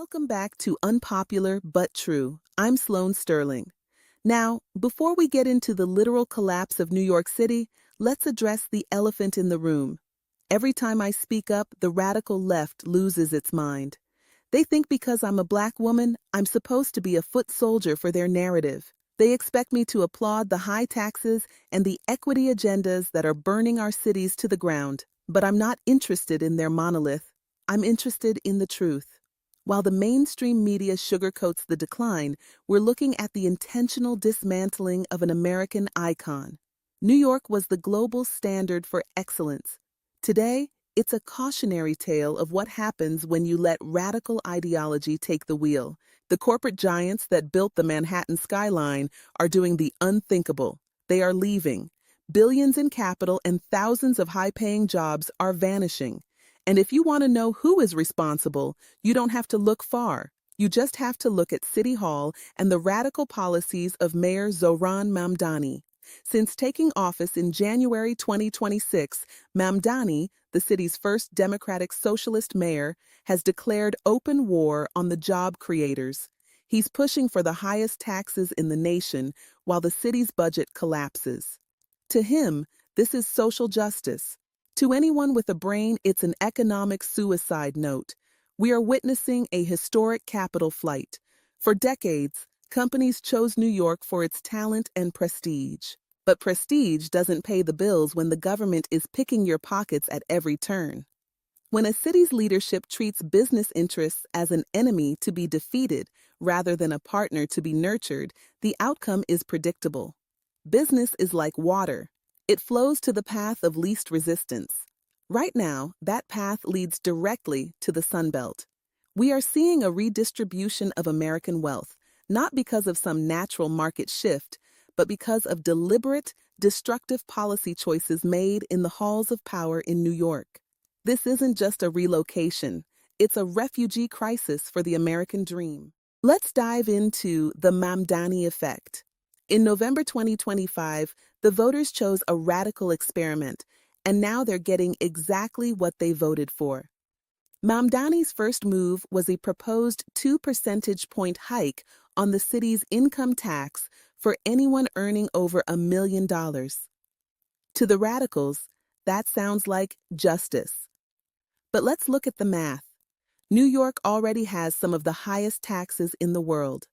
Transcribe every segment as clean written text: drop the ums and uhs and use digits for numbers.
Welcome back to Unpopular But True. I'm Sloane Sterling. Now, before we get into the literal collapse of New York City, let's address the elephant in the room. Every time I speak up, the radical left loses its mind. They think because I'm a black woman, I'm supposed to be a foot soldier for their narrative. They expect me to applaud the high taxes and the equity agendas that are burning our cities to the ground. But I'm not interested in their monolith. I'm interested in the truth. While the mainstream media sugarcoats the decline, we're looking at the intentional dismantling of an American icon. New York was the global standard for excellence. Today, it's a cautionary tale of what happens when you let radical ideology take the wheel. The corporate giants that built the Manhattan skyline are doing the unthinkable. They are leaving. Billions in capital and thousands of high-paying jobs are vanishing. And if you want to know who is responsible, you don't have to look far. You just have to look at City Hall and the radical policies of Mayor Zohran Mamdani. Since taking office in January 2026, Mamdani, the city's first Democratic Socialist mayor, has declared open war on the job creators. He's pushing for the highest taxes in the nation while the city's budget collapses. To him, this is social justice. To anyone with a brain, it's an economic suicide note. We are witnessing a historic capital flight. For decades, companies chose New York for its talent and prestige. But prestige doesn't pay the bills when the government is picking your pockets at every turn. When a city's leadership treats business interests as an enemy to be defeated rather than a partner to be nurtured, the outcome is predictable. Business is like water. It flows to the path of least resistance. Right now, that path leads directly to the Sun Belt. We are seeing a redistribution of American wealth, not because of some natural market shift, but because of deliberate, destructive policy choices made in the halls of power in New York. This isn't just a relocation. It's a refugee crisis for the American dream. Let's dive into the Mamdani Effect. In November 2025, the voters chose a radical experiment, and now they're getting exactly what they voted for. Mamdani's first move was a proposed 2 percentage point hike on the city's income tax for anyone earning over $1 million. To the radicals, that sounds like justice. But let's look at the math. New York already has some of the highest taxes in the world.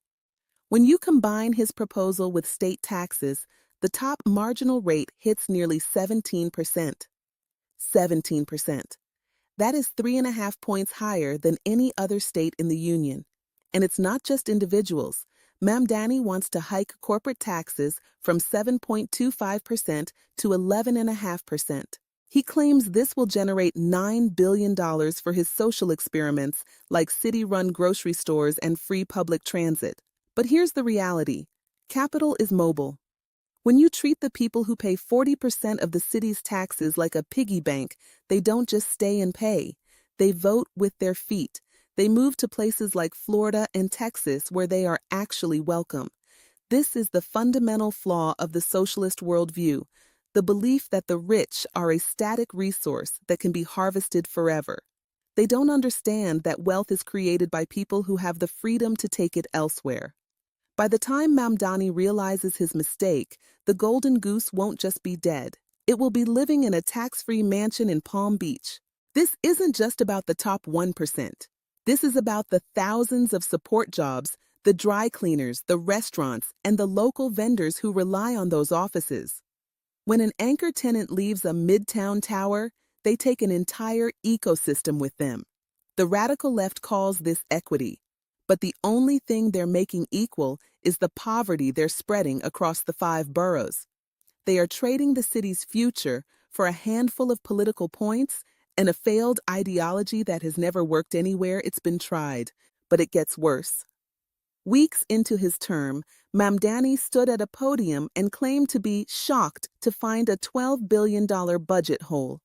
When you combine his proposal with state taxes, the top marginal rate hits nearly 17%. 17%. That is 3.5 points higher than any other state in the union. And it's not just individuals. Mamdani wants to hike corporate taxes from 7.25% to 11.5%. He claims this will generate $9 billion for his social experiments like city-run grocery stores and free public transit. But here's the reality. Capital is mobile. When you treat the people who pay 40% of the city's taxes like a piggy bank, they don't just stay and pay. They vote with their feet. They move to places like Florida and Texas where they are actually welcome. This is the fundamental flaw of the socialist worldview, the belief that the rich are a static resource that can be harvested forever. They don't understand that wealth is created by people who have the freedom to take it elsewhere. By the time Mamdani realizes his mistake, the golden goose won't just be dead. It will be living in a tax-free mansion in Palm Beach. This isn't just about the top 1%. This is about the thousands of support jobs, the dry cleaners, the restaurants, and the local vendors who rely on those offices. When an anchor tenant leaves a midtown tower, they take an entire ecosystem with them. The radical left calls this equity. But the only thing they're making equal is the poverty they're spreading across the 5 boroughs. They are trading the city's future for a handful of political points and a failed ideology that has never worked anywhere it's been tried. But it gets worse. Weeks into his term, Mamdani stood at a podium and claimed to be shocked to find a $12 billion budget hole.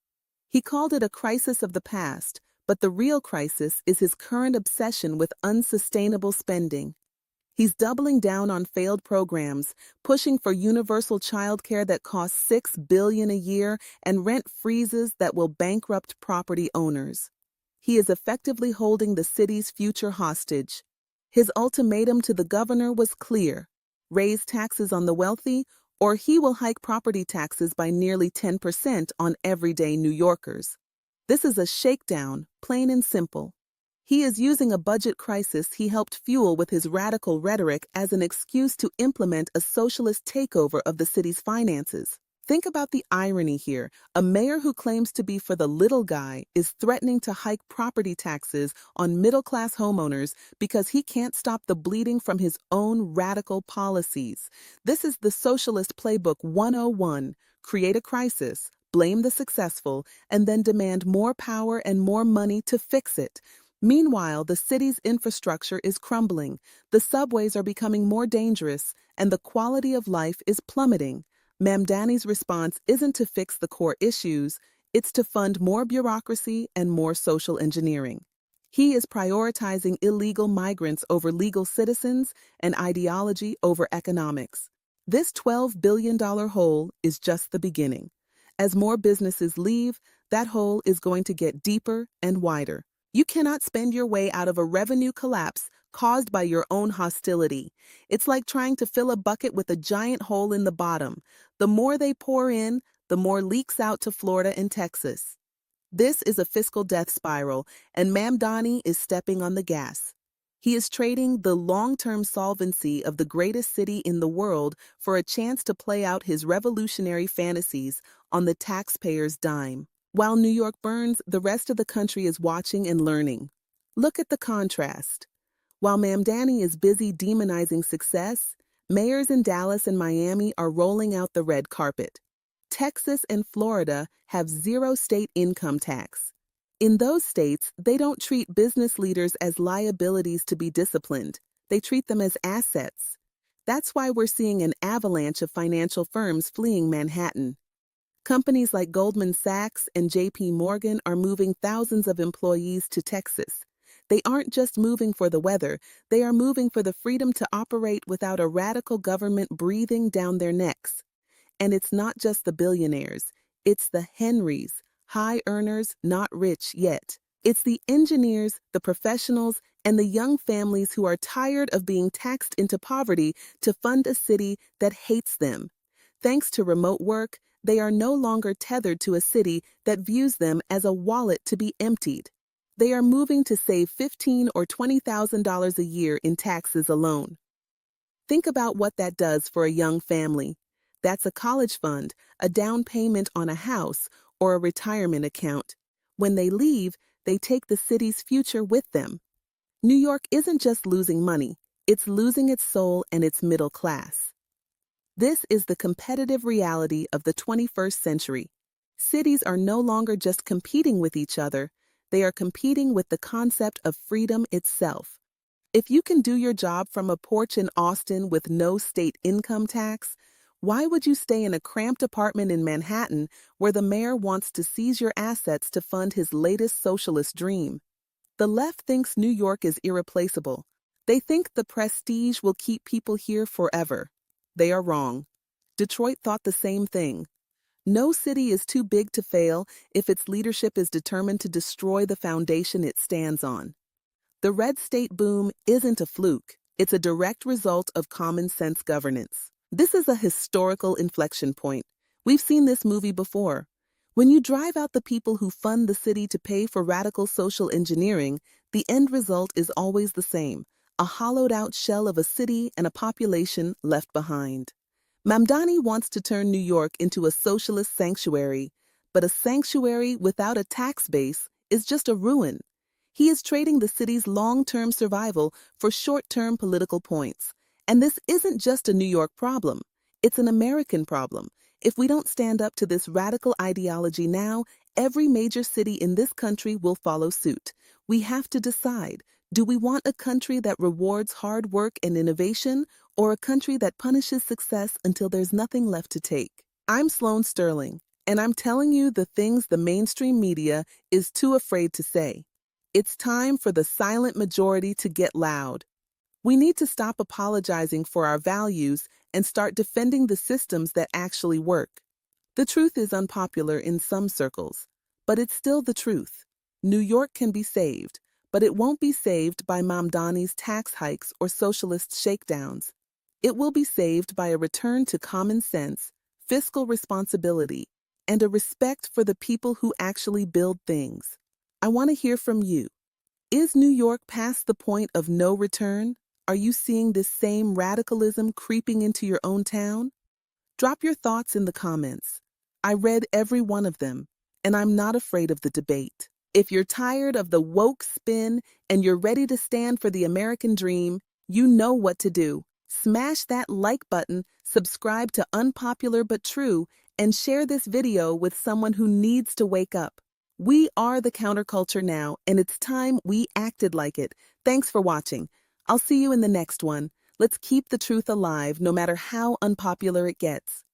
He called it a crisis of the past, but the real crisis is his current obsession with unsustainable spending. He's doubling down on failed programs, pushing for universal childcare that costs $6 billion a year and rent freezes that will bankrupt property owners. he is effectively holding the city's future hostage. His ultimatum to the governor was clear: raise taxes on the wealthy, or he will hike property taxes by nearly 10% on everyday New Yorkers. This is a shakedown, plain and simple. He is using a budget crisis he helped fuel with his radical rhetoric as an excuse to implement a socialist takeover of the city's finances. Think about the irony here. A mayor who claims to be for the little guy is threatening to hike property taxes on middle-class homeowners because he can't stop the bleeding from his own radical policies. This is the Socialist Playbook 101. Create a crisis, blame the successful, and then demand more power and more money to fix it. Meanwhile, the city's infrastructure is crumbling, the subways are becoming more dangerous, and the quality of life is plummeting. Mamdani's response isn't to fix the core issues, it's to fund more bureaucracy and more social engineering. He is prioritizing illegal migrants over legal citizens and ideology over economics. This $12 billion hole is just the beginning. As more businesses leave, that hole is going to get deeper and wider. You cannot spend your way out of a revenue collapse caused by your own hostility. It's like trying to fill a bucket with a giant hole in the bottom. The more they pour in, the more leaks out to Florida and Texas. This is a fiscal death spiral, and Mamdani is stepping on the gas. He is trading the long-term solvency of the greatest city in the world for a chance to play out his revolutionary fantasies on the taxpayer's dime. While New York burns, the rest of the country is watching and learning. Look at the contrast. While Mamdani is busy demonizing success, mayors in Dallas and Miami are rolling out the red carpet. Texas and Florida have zero state income tax. In those states, they don't treat business leaders as liabilities to be disciplined. They treat them as assets. That's why we're seeing an avalanche of financial firms fleeing Manhattan. Companies like Goldman Sachs and JP Morgan are moving thousands of employees to Texas. They aren't just moving for the weather, they are moving for the freedom to operate without a radical government breathing down their necks. And it's not just the billionaires, it's the Henrys, high earners not rich yet. It's the engineers, the professionals, and the young families who are tired of being taxed into poverty to fund a city that hates them. Thanks to remote work, they are no longer tethered to a city that views them as a wallet to be emptied. They are moving to save $15,000 or $20,000 a year in taxes alone. Think about what that does for a young family. That's a college fund, a down payment on a house, or a retirement account. When they leave, they take the city's future with them. New York isn't just losing money, it's losing its soul and its middle class. This is the competitive reality of the 21st century. Cities are no longer just competing with each other, they are competing with the concept of freedom itself. If you can do your job from a porch in Austin with no state income tax, why would you stay in a cramped apartment in Manhattan where the mayor wants to seize your assets to fund his latest socialist dream? The left thinks New York is irreplaceable. They think the prestige will keep people here forever. They are wrong. Detroit thought the same thing. No city is too big to fail if its leadership is determined to destroy the foundation it stands on. The red state boom isn't a fluke. It's a direct result of common sense governance. This is a historical inflection point. We've seen this movie before. When you drive out the people who fund the city to pay for radical social engineering, the end result is always the same: a hollowed-out shell of a city and a population left behind. Mamdani wants to turn New York into a socialist sanctuary, but a sanctuary without a tax base is just a ruin. He is trading the city's long-term survival for short-term political points. And this isn't just a New York problem, it's an American problem. If we don't stand up to this radical ideology now, every major city in this country will follow suit. We have to decide. Do we want a country that rewards hard work and innovation, or a country that punishes success until there's nothing left to take? I'm Sloane Sterling, and I'm telling you the things the mainstream media is too afraid to say. It's time for the silent majority to get loud. We need to stop apologizing for our values and start defending the systems that actually work. The truth is unpopular in some circles, but it's still the truth. New York can be saved, but it won't be saved by Mamdani's tax hikes or socialist shakedowns. It will be saved by a return to common sense, fiscal responsibility, and a respect for the people who actually build things. I want to hear from you. Is New York past the point of no return? Are you seeing this same radicalism creeping into your own town? Drop your thoughts in the comments. I read every one of them, and I'm not afraid of the debate. If you're tired of the woke spin and you're ready to stand for the American dream, you know what to do. Smash that like button, subscribe to Unpopular But True, and share this video with someone who needs to wake up. We are the counterculture now, and it's time we acted like it. Thanks for watching. I'll see you in the next one. Let's keep the truth alive no matter how unpopular it gets.